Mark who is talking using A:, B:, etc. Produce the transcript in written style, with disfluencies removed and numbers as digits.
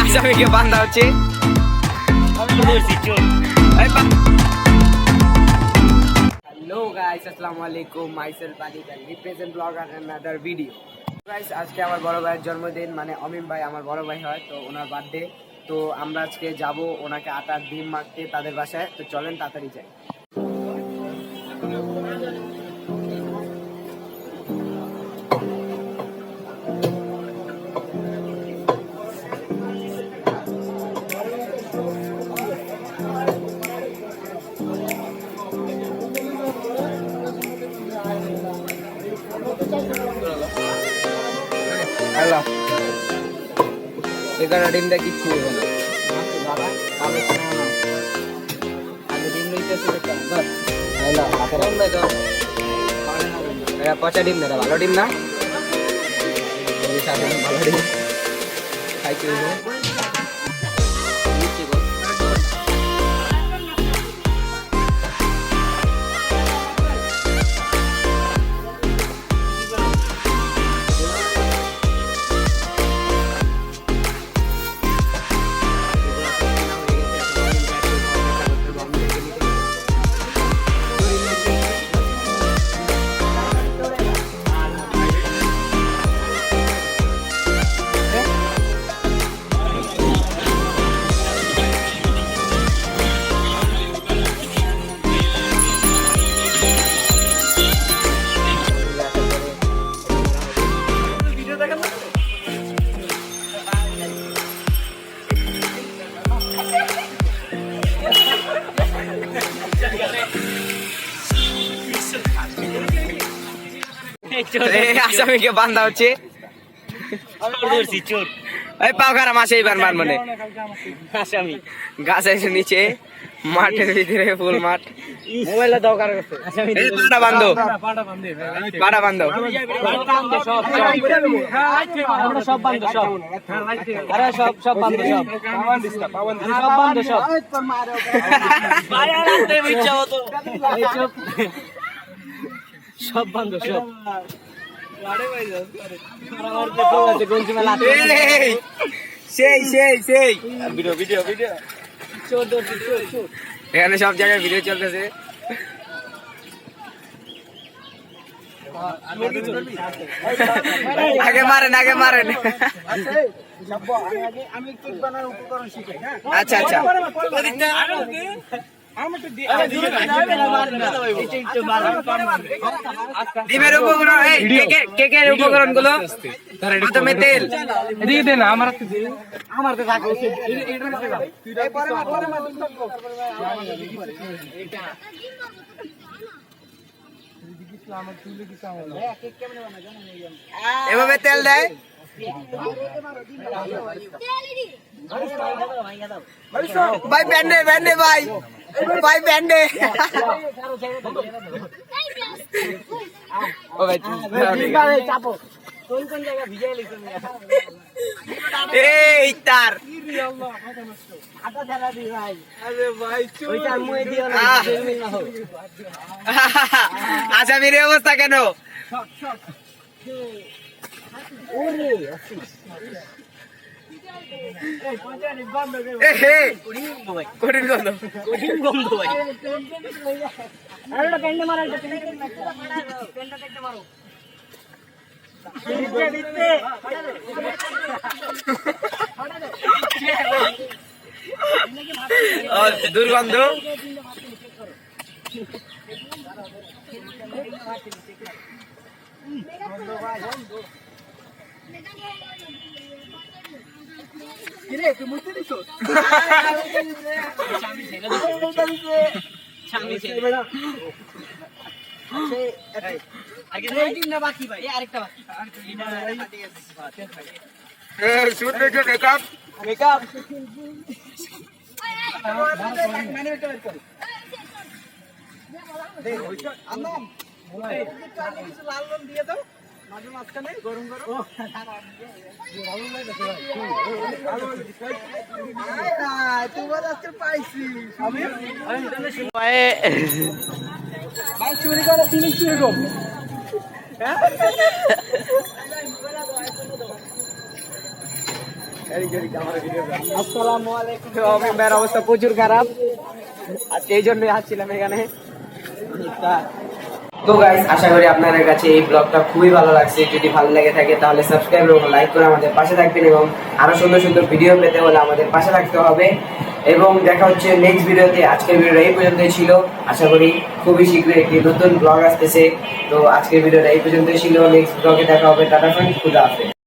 A: আসামিকে বান্ধা হচ্ছে। হ্যালো গাইস, আসসালামু আলাইকুম। Myself Ali can represent blogger another video. Guys, আজকে আমার বড় ভাইয়ের জন্মদিন, মানে অমিম ভাই আমার বড় ভাই হয়, তো ওনার বার্থডে। তো আমরা আজকে যাব ওনাকে আটার ডিম মাখতে তাদের বাসায়। তো চলেন তাড়াতাড়ি যাই। হ্যালো, এখানে ডিমটা কিচ্ছু হবে না দাদা, আমি ডিম নিতেছি। পচা ডিম না, ভালো ডিম না, ভালো ডিম খাইতে আসামিকে বান্ধা হচ্ছে। পাও খারাপ মাসে বান মানে আসামি গাছ আছে নিচে, মাঠের ভিতরে ফুল মাঠ। মোবাইল দরকার বান্ধব, পাড়া বান্ধব সব বান্ধব, সব সব বান্ধব, সব বান্ধব, সব বান্ধব, সব সেই সেই সেই ভিডিও ভিডিও ভিডিও এখানে সব জায়গায় ভিডিও চলতেছে। আগে মারেন, আগে মারেন। আচ্ছা আচ্ছা, ডিমের উপকরণ, কেকের উপকরণ গুলো, প্রথমে তেল দিয়ে দেন। আমার এভাবে তেল দেয়। ভাই ব্যান্ডে, ব্যান্ডে ভাই, ভাই ব্যান্ডে। এই তার আসামির অবস্থা কেন? কঠিন গন্ধ, কঠিন গন্ধ ভাই। দুর্গন্ধ। গরম গরম তোমার আজকে পাইছি চুরি করে, চুরি করো। আসসালামু আলাইকুম। তো অমিন ভাইয়ের অবস্থা প্রচুর খারাপ, আজকে এই জন্যই আসছিলাম এখানে। তো গাইস, আশা করি আপনাদের কাছে এই ব্লগটা খুবই ভালো লাগছে। যদি ভালো লেগে থাকে তাহলে সাবস্ক্রাইব এবং লাইক করে আমাদের পাশে থাকবেন, এবং আরো সুন্দর সুন্দর ভিডিও পেতে হলে আমাদের পাশে থাকতে হবে। এবং দেখা হচ্ছে নেক্সট ভিডিওতে। আজকের ভিডিওটা এই পর্যন্তই ছিল। আশা করি খুবই শীঘ্রই একটি নতুন ব্লগ আসতেছে। তো আজকের ভিডিওটা এই পর্যন্তই ছিল। নেক্সট ব্লগে দেখা হবে। টাটা ফ্রেন্ডস, খুদা হাফেজ।